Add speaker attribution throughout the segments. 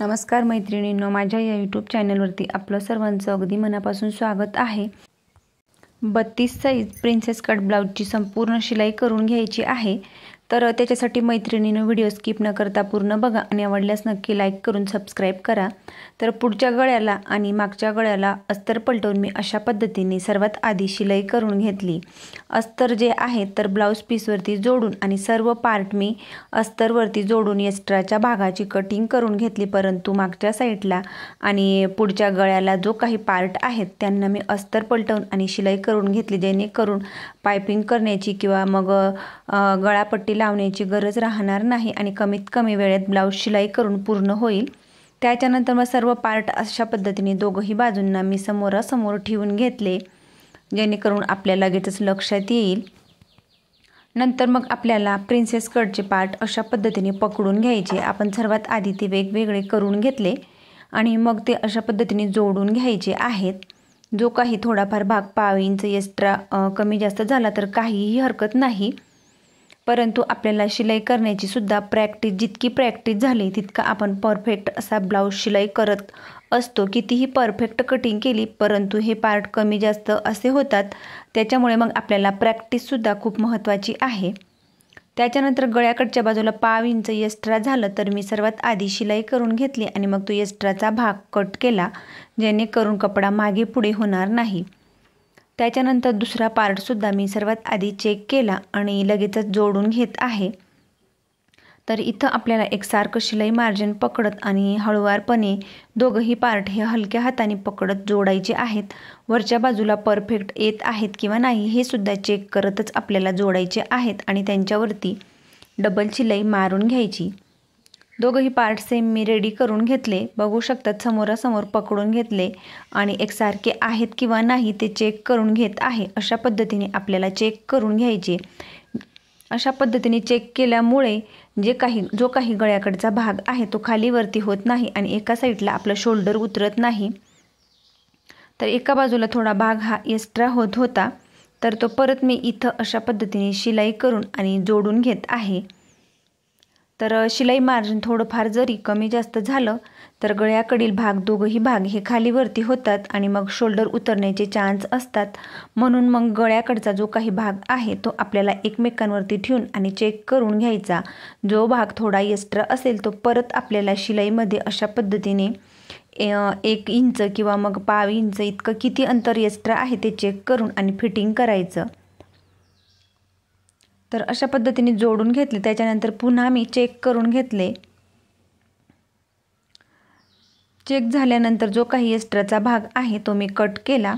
Speaker 1: नमस्कार मैत्रिणींनो, माझ्या या यूट्यूब चॅनलवरती आपलं सर्वांचं अगदी मनापासून स्वागत आहे। 32 साईज प्रिन्सेस कट ब्लाउजची संपूर्ण शिलाई करून घ्यायची आहे। तर त्याच्यासाठी मैत्रिणींनो व्हिडिओ स्किप न करता पूर्ण बघा आणि आवडल्यास नक्की लाईक करून सबस्क्राइब करा। तर पुढच्या गळ्याला आणि मागच्या गळ्याला अस्तर पलटवून मी अशा पद्धतीने सर्वात आधी शिलाई करून घेतली। अस्तर जे आहे तर ब्लाउज पीसवरती जोडून आणि सर्व पार्ट मी अस्तरवरती जोडून एक्स्ट्राच्या भागाची कटिंग करून घेतली, परंतु मागच्या साईडला आणि पुढच्या गळ्याला जो काही पार्ट आहेत त्यांना मी अस्तर पलटवून आणि शिलाई करून घेतली, जेणेकरून पाइपिंग करण्याची किंवा मग गळापट्टी लावण्याची गरज राहणार नाही आणि कमीत कमी वेळेत ब्लाउज शिलाई करून पूर्ण होईल। त्याच्यानंतर मग सर्व पार्ट अशा पद्धतीने दोघही बाजूंना मी समोरासमोर ठेवून घेतले, जेणेकरून आपल्याला लगेचच लक्षात येईल। नंतर मग आपल्याला प्रिन्सेस कटचे पार्ट अशा पद्धतीने पकडून घ्यायचे। आपण सर्वात आधी ते वेगवेगळे करून घेतले आणि मग ते अशा पद्धतीने जोडून घ्यायचे आहेत। जो काही थोडाफार भाग पाव इंच एक्स्ट्रा कमी जास्त झाला तर काहीही हरकत नाही, परंतु आपल्याला शिलाई करण्याची सुद्धा जितकी प्रॅक्टिस झाली तितका आपण परफेक्ट असा ब्लाउज शिलाई करत असतो। कितीही परफेक्ट कटिंग केली परंतु हे पार्ट कमी जास्त असे होतात, त्याच्यामुळे मग आपल्याला प्रॅक्टिस सुद्धा खूप महत्त्वाची आहे। त्याच्यानंतर गळ्याकडच्या बाजूला पाव इंच एक्स्ट्रा झालं तर मी सर्वात आधी शिलाई करून घेतली आणि मग तो एक्स्ट्राचा भाग कट केला, जेणेकरून कपडा मागे पुढे होणार नाही। त्याच्यानंतर दुसरा पार्ट सुद्धा मी सर्वात आधी चेक केला आणि लगेचच जोडून घेत आहे। तर इथं आपल्याला एकसारखं शिलाई मार्जिन पकडत आणि हळूवारपणे दोघही पार्ट हे हलक्या हाताने पकडत जोडायचे आहेत। वरच्या बाजूला परफेक्ट येत आहेत किंवा नाही हे सुद्धा चेक करतच आपल्याला जोडायचे आहेत आणि त्यांच्यावरती डबल शिलाई मारून घ्यायची। दोघही पार्ट सेम मी रेडी करून घेतले, बघू शकतात समोरासमोर पकडून घेतले आणि एकसारखे आहेत किंवा नाही ते चेक करून घेत आहे। अशा पद्धतीने आपल्याला चेक करून घ्यायचे। अशा पद्धतीने चेक केल्यामुळे जो काही गळ्याकडचा भाग आहे तो खाली वरती होत नाही आणि एका साईडला आपलं शोल्डर उतरत नाही। तर एका बाजूला थोडा भाग हा एक्स्ट्रा होत होता, तर तो परत मी इथं अशा पद्धतीने शिलाई करून आणि जोडून घेत आहे। तर शिलाई मार्जिन थोडंफार जरी कमी जास्त झालं तर गळ्याकडील भाग दोघही भाग हे खाली वरती होतात आणि मग शोल्डर उतरण्याचे चान्स असतात, म्हणून मग गळ्याकडचा जो काही भाग आहे तो आपल्याला एकमेकांवरती ठेवून आणि चेक करून घ्यायचा। जो भाग थोडा एक्स्ट्रा असेल तो परत आपल्याला शिलाईमध्ये अशा पद्धतीने 1 इंच किंवा मग पाव इंच इतकं किती अंतर एक्स्ट्रा आहे ते चेक करून आणि फिटिंग करायचं। तर अशा पद्धतीने जोडून घेतले। त्याच्यानंतर पुन्हा मी चेक करून घेतले। चेक झाल्यानंतर जो काही एक्स्ट्राचा भाग आहे तो मी कट केला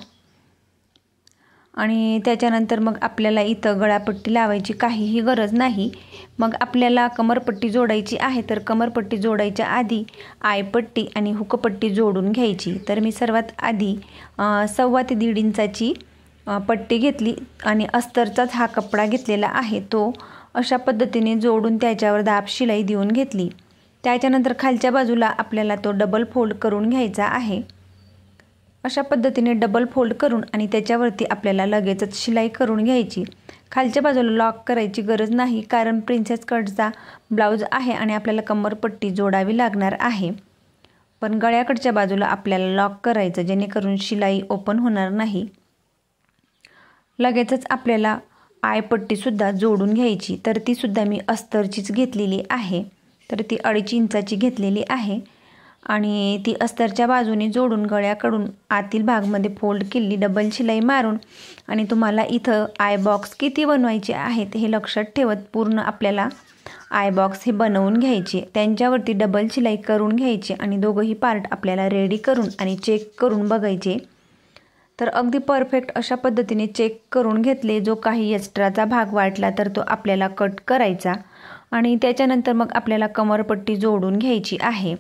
Speaker 1: आणि त्याच्यानंतर मग आपल्याला इथं गळापट्टी लावायची काहीही गरज नाही। मग आपल्याला कमरपट्टी जोडायची आहे, तर कमरपट्टी जोडायच्या आधी आयपट्टी आणि हुकपट्टी जोडून घ्यायची। तर मी सर्वात आधी 1.25 ते 1.5 इंचाची पट्टी घेतली आणि अस्तरचाच हा कपडा घेतलेला आहे तो अशा पद्धतीने जोडून त्याच्यावर दाब शिलाई देऊन घेतली। त्याच्यानंतर खालच्या बाजूला आपल्याला तो डबल फोल्ड करून घ्यायचा आहे। अशा पद्धतीने डबल फोल्ड करून आणि त्याच्यावरती आपल्याला लगेचच शिलाई करून घ्यायची। खालच्या बाजूला लॉक करायची गरज नाही, कारण प्रिन्सेस कटचा ब्लाउज आहे आणि आपल्याला कमरपट्टी जोडावी लागणार आहे, पण गळ्याकडच्या बाजूला आपल्याला लॉक करायचं, जेणेकरून शिलाई ओपन होणार नाही। लगेचच आपल्याला आयपट्टी सुद्धा जोडून घ्यायची, तर ती सुद्धा मी अस्तरचीच घेतलेली आहे। तर ती 2.5 इंचाची घेतलेली आहे आणि ती अस्तरच्या बाजूने जोडून गळ्याकडून आतील भागमध्ये फोल्ड केली डबल शिलाई मारून। आणि तुम्हाला इथं आय बॉक्स किती बनवायचे आहेत हे लक्षात ठेवत पूर्ण आपल्याला आय बॉक्स हे बनवून घ्यायचे, त्यांच्यावरती डबल शिलाई करून घ्यायची आणि दोघही पार्ट आपल्याला रेडी करून आणि चेक करून बघायचे। तर अगदी परफेक्ट अशा पद्धतीने चेक करून घेतले। जो काही एक्स्ट्राचा भाग वाटला तर तो आपल्याला कट करायचा आणि त्याच्यानंतर मग आपल्याला कमरपट्टी जोडून घ्यायची आहे।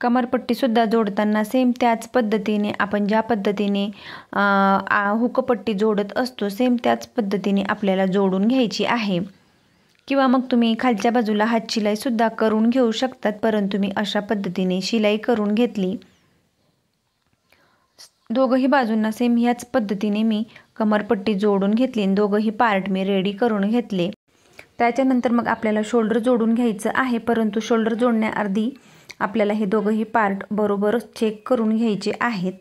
Speaker 1: कमरपट्टी सुद्धा जोडताना सेम त्याच पद्धतीने आपण ज्या पद्धतीने हुकपट्टी जोडत असतो सेम त्याच पद्धतीने आपल्याला जोडून घ्यायची आहे, किंवा मग तुम्ही खालच्या बाजूला हात शिलाई सुद्धा करून घेऊ शकतात, परंतु मी अशा पद्धतीने शिलाई करून घेतली। दोघही बाजूंना सेम ह्याच पद्धतीने मी कमरपट्टी जोडून घेतली आणि दोघही पार्ट मी रेडी करून घेतले। त्याच्यानंतर मग आपल्याला शोल्डर जोडून घ्यायचं आहे, परंतु शोल्डर जोडण्याआधी आपल्याला हे दोघंही पार्ट बरोबर चेक करून घ्यायचे आहेत।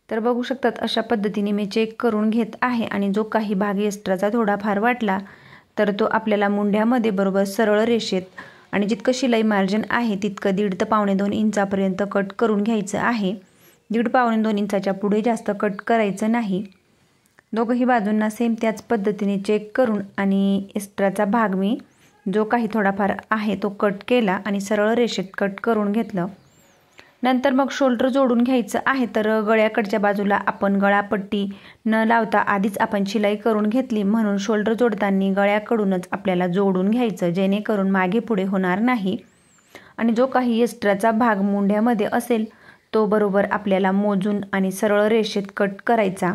Speaker 1: तर बघू शकतात अशा पद्धतीने मी चेक करून घेत आहे आणि जो काही भाग एक्स्ट्राचा थोडाफार वाटला तर तो आपल्याला मुंड्यामध्ये बरोबर सरळ रेषेत आणि जितकं शिलाई मार्जिन आहे तितकं 1.5 ते 1.25 इंचापर्यंत कट करून घ्यायचं आहे। 1.5-2 इंचाच्या पुढे जास्त कट करायचं नाही। दोघंही बाजूंना सेम त्याच पद्धतीने चेक करून आणि एक्स्ट्राचा भाग मी जो काही थोडाफार आहे तो कट केला आणि सरळ रेषेत कट करून घेतलं। नंतर मग शोल्डर जोडून घ्यायचं आहे। तर गळ्याकडच्या बाजूला आपण गळापट्टी न लावता आधीच आपण शिलाई करून घेतली, म्हणून शोल्डर जोडताना गळ्याकडूनच आपल्याला जोडून घ्यायचं जेणेकरून मागे पुढे होणार नाही। आणि जो काही एक्स्ट्राचा भाग मुंड्यामध्ये असेल तो बरोबर आपल्याला मोजून आणि सरळ रेषेत कट करायचा।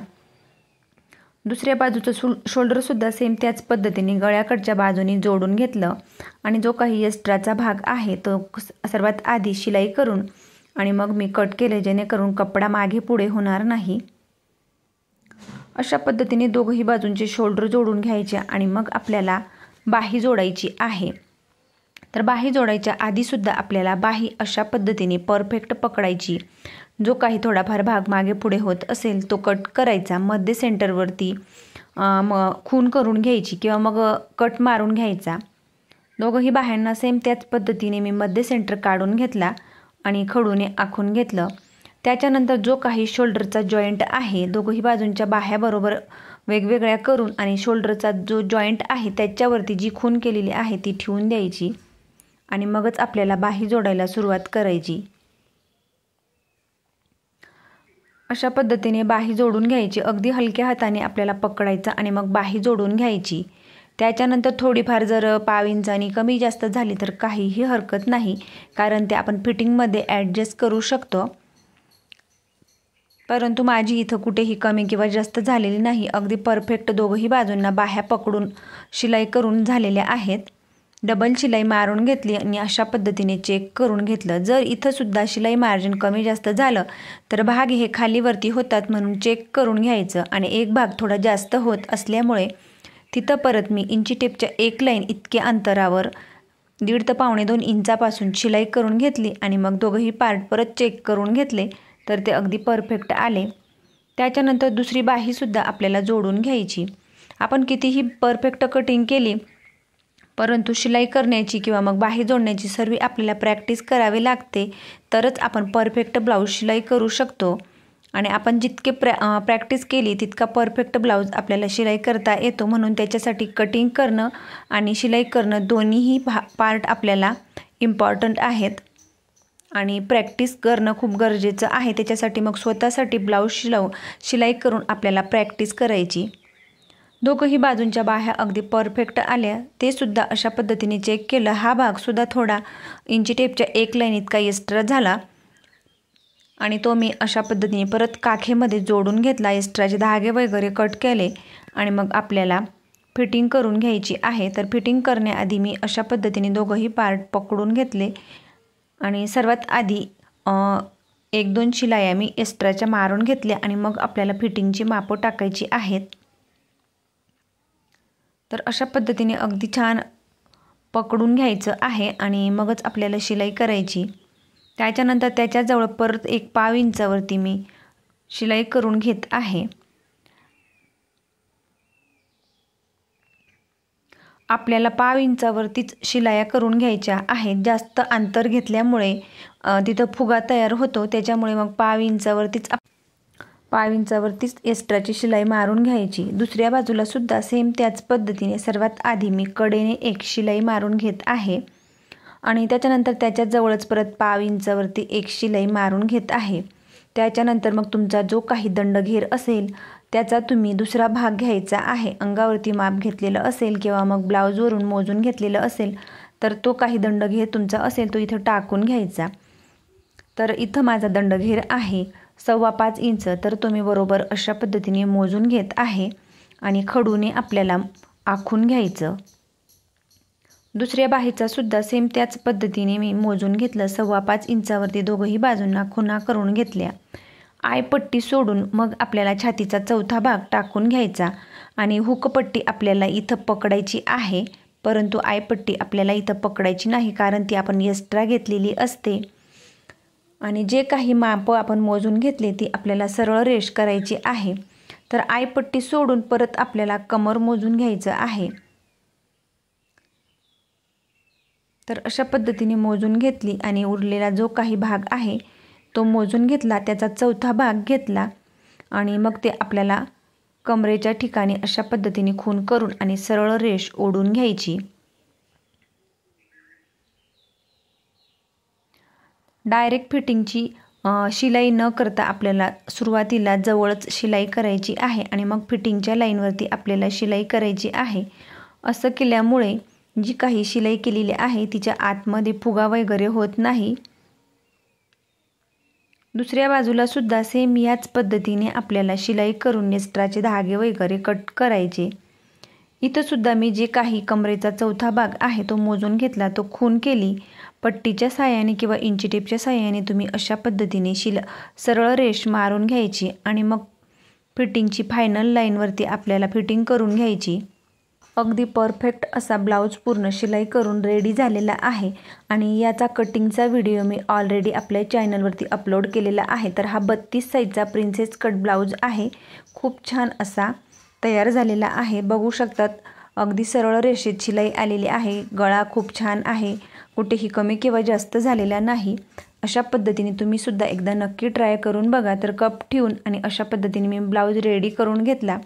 Speaker 1: दुसऱ्या बाजूचं शोल्डर सुद्धा सेम त्याच पद्धतीने गळ्याकडच्या बाजूने जोडून घेतलं आणि जो काही एक्स्ट्राचा भाग आहे तो सर्वात आधी शिलाई करून आणि मग मी कट केले जेणेकरून कपडा मागे पुढे होणार नाही। अशा पद्धतीने दोघंही बाजूंचे शोल्डर जोडून घ्यायचे आणि मग आपल्याला बाही जोडायची आहे। तर बाही जोडायच्या आधी सुद्धा आपल्याला बाही अशा पद्धतीने परफेक्ट पकडायची। जो काही थोडाफार भाग मागे पुढे होत असेल तो कट करायचा, मध्य सेंटरवरती खून करून घ्यायची किंवा मग कट मारून घ्यायचा। दोघंही बाह्यांना सेम त्याच पद्धतीने मी मध्य सेंटर काढून घेतला आणि खडूने आखून घेतलं। त्याच्यानंतर जो काही शोल्डरचा जॉईंट आहे दोघंही बाजूंच्या बाह्या बरोबर वेगवेगळ्या करून आणि शोल्डरचा जो जॉईंट आहे त्याच्यावरती जी खून केलेली आहे ती ठेवून द्यायची आणि मगच आपल्याला बाही जोडायला सुरुवात करायची। अशा पद्धतीने बाही जोडून घ्यायची। अगदी हलक्या हाताने आपल्याला पकडायचं आणि मग बाही जोडून घ्यायची। त्याच्यानंतर थोडीफार जर पाव इंचानी कमी जास्त झाली तर काहीही हरकत नाही, कारण ते आपण फिटिंगमध्ये ॲडजस्ट करू शकतो। परंतु माझी इथं कुठेही कमी किंवा जास्त झालेली नाही, अगदी परफेक्ट दोघंही बाजूंना बाह्या पकडून शिलाई करून झालेल्या आहेत। डबल शिलाई मारून घेतली आणि अशा पद्धतीने चेक करून घेतलं। जर इथं सुद्धा शिलाई मार्जिन कमी जास्त झालं तर भाग हे खालीवरती होतात, म्हणून चेक करून घ्यायचं आणि एक भाग थोडा जास्त होत असल्यामुळे तिथं परत मी इंची टेपच्या 1 लाईन इतक्या अंतरावर 1.5 ते 1.25 इंचापासून शिलाई करून घेतली आणि मग दोघंही पार्ट परत चेक करून घेतले तर ते अगदी परफेक्ट आले। त्याच्यानंतर दुसरी बाहीसुद्धा आपल्याला जोडून घ्यायची। आपण कितीही परफेक्ट कटिंग केली परंतु शिलाई करण्याची किंवा मग बाही जोडण्याची सर्व आपल्याला प्रॅक्टिस करावी लागते, तरच आपण परफेक्ट ब्लाऊज शिलाई करू शकतो। आणि आपण जितके प्रॅक्टिस केली तितका परफेक्ट ब्लाऊज आपल्याला शिलाई करता येतो, म्हणून त्याच्यासाठी कटिंग करणं आणि शिलाई करणं दोन्हीही पार्ट आपल्याला इम्पॉर्टंट आहेत आणि प्रॅक्टिस करणं खूप गरजेचं आहे। त्याच्यासाठी मग स्वतःसाठी ब्लाऊज शिलाई करून आपल्याला प्रॅक्टिस करायची। दोघंही बाजूंच्या बाह्या अगदी परफेक्ट आल्या, ते सुद्धा अशा पद्धतीने चेक केलं। हा भाग सुद्धा थोडा इंची टेपच्या 1 लाईन इतका एक्स्ट्रा झाला आणि तो मी अशा पद्धतीने परत काखेमध्ये जोडून घेतला। एक्स्ट्राचे धागे वगैरे कट केले आणि मग आपल्याला फिटिंग करून घ्यायची आहे। तर फिटिंग करण्याआधी मी अशा पद्धतीने दोघंही पार्ट पकडून घेतले आणि सर्वात आधी 1-2 शिलाया मी एक्स्ट्राच्या मारून घेतल्या आणि मग आपल्याला फिटिंगची मापं टाकायची आहेत। तर अशा पद्धतीने अगदी छान पकडून घ्यायचं आहे आणि मगच आपल्याला शिलाई करायची। त्याच्यानंतर त्याच्याजवळ परत 1 पाव इंचावरती मी शिलाई करून घेत आहे। आपल्याला पाव इंचावरतीच शिलाया करून घ्यायच्या आहेत। जास्त अंतर घेतल्यामुळे तिथं फुगा तयार होतो, त्याच्यामुळे मग पाव इंचावरतीच एक्स्ट्राची शिलाई मारून घ्यायची। दुसऱ्या बाजूला सुद्धा सेम त्याच पद्धतीने सर्वात आधी मी कडेने 1 शिलाई मारून घेत आहे आणि त्याच्यानंतर त्याच्याजवळच परत पाव इंचावरती 1 शिलाई मारून घेत आहे। त्याच्यानंतर मग तुमचा जो काही दंडघेर असेल त्याचा तुम्ही दुसरा भाग घ्यायचा आहे। अंगावरती माप घेतलेलं असेल किंवा मग ब्लाऊजवरून मोजून घेतलेलं असेल तर तो काही दंडघेर तुमचा असेल तो इथं टाकून घ्यायचा। तर इथं माझा दंडघेर आहे 5.25 इंच, तर तुम्ही बरोबर अशा पद्धतीने मोजून घेत आहे आणि खडूने आपल्याला आखून घ्यायचं। दुसऱ्या बाहीचा सुद्धा सेम त्याच पद्धतीने मी मोजून घेतलं। 5.25 इंचावरती दोघंही बाजूंना खुणा करून घेतल्या। आयपट्टी सोडून मग आपल्याला छातीचा चौथा भाग टाकून घ्यायचा आणि हुकपट्टी आपल्याला इथं पकडायची आहे। परंतु आयपट्टी आपल्याला इथं पकडायची नाही, कारण ती आपण एक्स्ट्रा घेतलेली असते. आणि जे काही माप आपण मोजून घेतले ती आपल्याला सरळ रेष करायची आहे. तर आयपट्टी सोडून परत आपल्याला कमर मोजून घ्यायचं आहे. तर अशा पद्धतीने मोजून घेतली आणि उरलेला जो काही भाग आहे तो मोजून घेतला, त्याचा चौथा भाग घेतला आणि मग ते आपल्याला कमरेच्या ठिकाणी अशा पद्धतीने खूण करून आणि सरळ रेष ओढून घ्यायची. डायरेक्ट फिटिंगची शिलाई न करता आपल्याला सुरुवातीला जवळच शिलाई करायची आहे आणि मग फिटिंगच्या लाईनवरती आपल्याला शिलाई करायची आहे. असं केल्यामुळे जी काही शिलाई केलेली आहे तिच्या आतमध्ये फुगा वगैरे होत नाही. दुसऱ्या बाजूला सुद्धा सेम याच पद्धतीने आपल्याला शिलाई करून एक्स्ट्राचे धागे वगैरे कट करायचे. इथं सुद्धा मी जे काही कमरेचा चौथा भाग आहे तो मोजून घेतला, तो खूण केली. पट्टीच्या साहाय्याने किंवा इंची टेपच्या साहाय्याने तुम्ही अशा पद्धतीने सरळ रेष मारून घ्यायची आणि मग फिटिंगची फायनल लाईनवरती आपल्याला फिटिंग करून घ्यायची. अगदी परफेक्ट असा ब्लाऊज पूर्ण शिलाई करून रेडी झालेला आहे आणि याचा कटिंगचा व्हिडिओ मी ऑलरेडी आपल्या चॅनलवरती अपलोड केलेला आहे. तर हा 32 साईजचा प्रिन्सेस कट ब्लाऊज आहे. खूप छान असा तयार झालेला आहे. बघू शकतात अगदी सरळ रेषेत शिलाई आलेली आहे. गळा खूप छान आहे, कुठेही कमी किंवा जास्त झालेला नाही. अशा पद्धतीने तुम्ही सुद्धा एकदा नक्की ट्राय करून बघा. तर कप ठेवून आणि अशा पद्धतीने मी ब्लाऊज रेडी करून घेतला.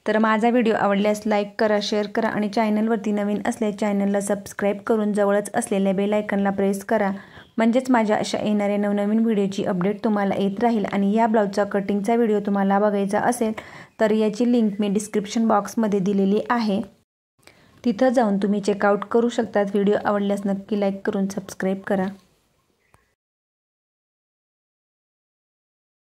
Speaker 1: तर माझा व्हिडिओ आवडल्यास लाईक करा, शेअर करा आणि चॅनलवरती नवीन असल्यास चॅनलला सबस्क्राईब करून जवळच असलेल्या बेल आयकॉनला प्रेस करा. म्हणजेच माझ्या अशा येणाऱ्या नवनवीन व्हिडिओची अपडेट तुम्हाला येत राहील. आणि या ब्लाऊजचा कटिंगचा व्हिडिओ तुम्हाला बघायचा असेल तर याची लिंक मी डिस्क्रिप्शन बॉक्समध्ये दिलेली आहे. तिथं जाऊन तुम्ही चेकआउट करू शकतात. व्हिडिओ आवडल्यास नक्की लाईक करून सबस्क्राईब करा.